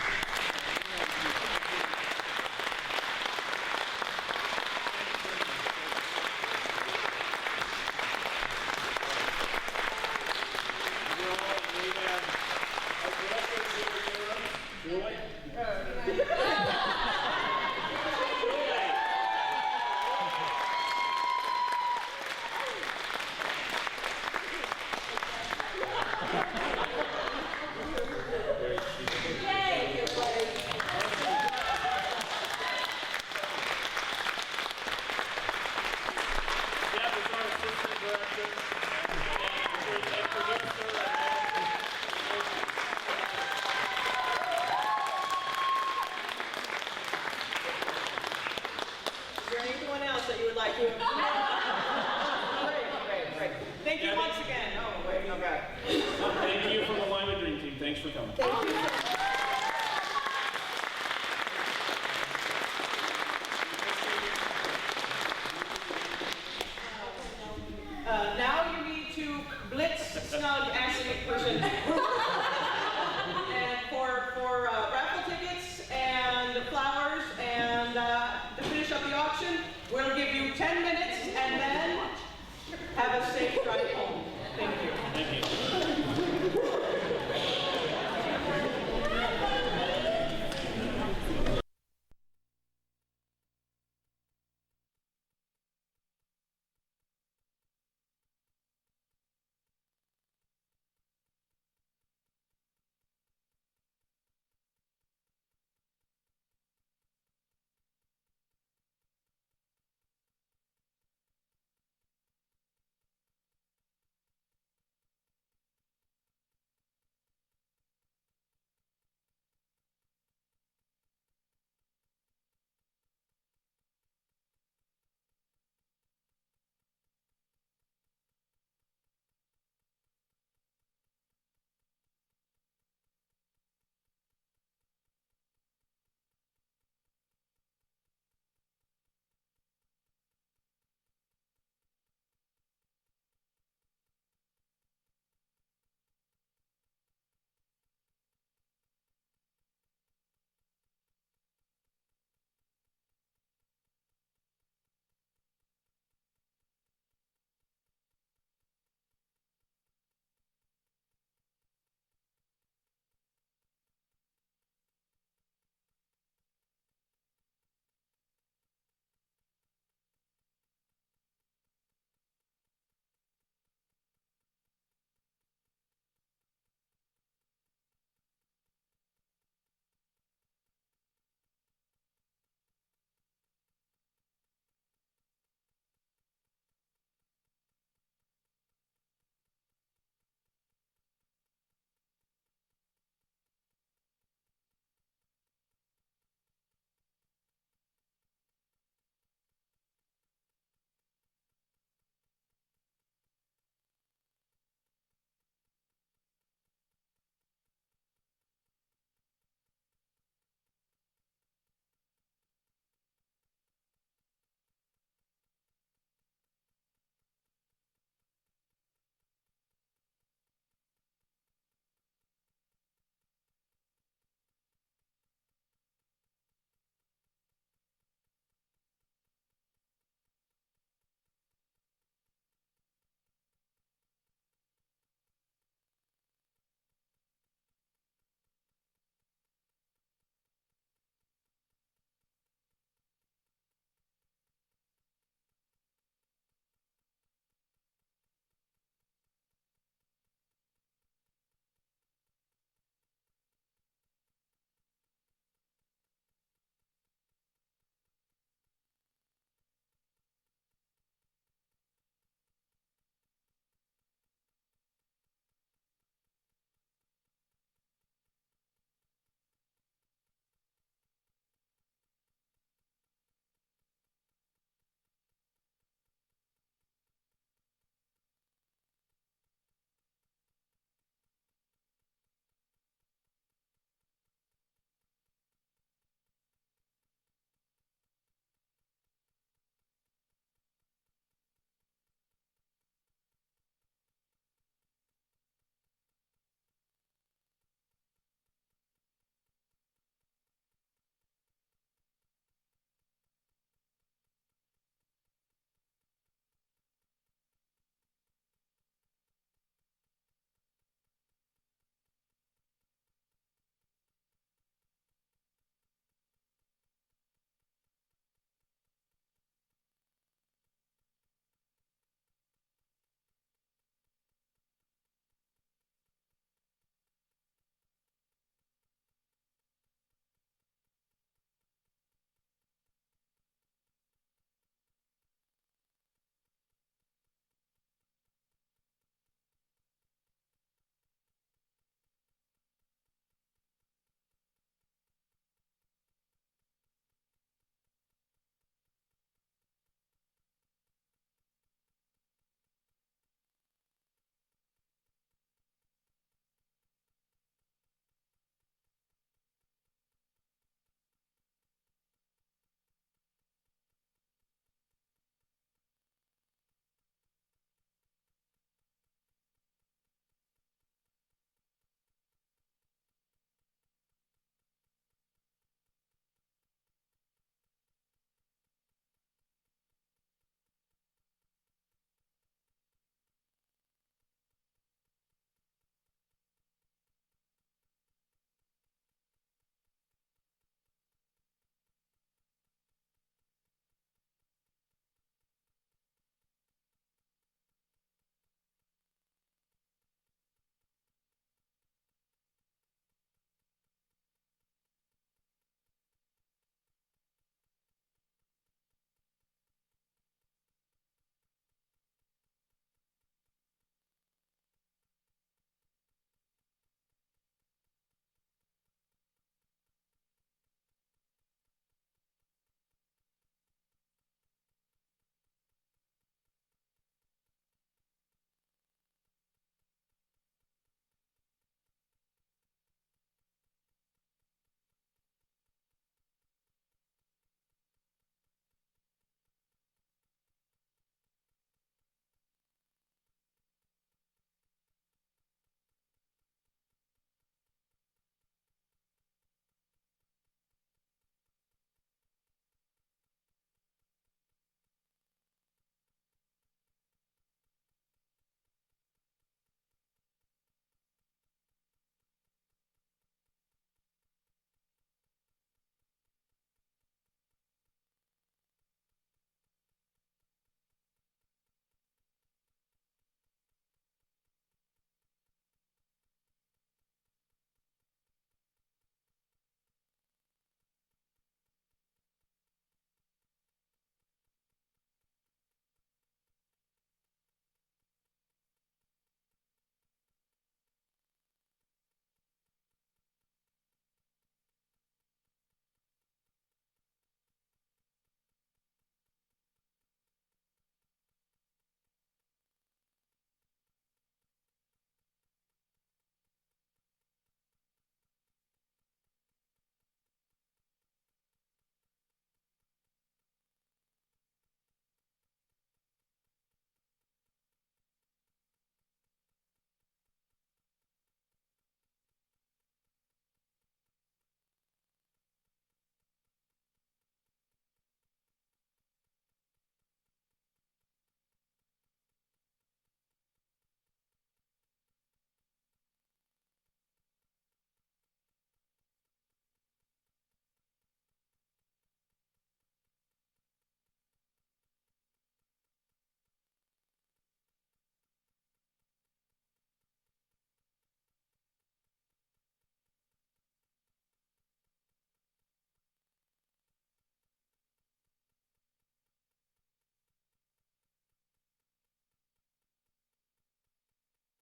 Is there anyone else that you would like to? Great. Thank you once again. Oh, wait, no, right. Thank you from the Lima Dream Team. Thanks for coming. Thank you.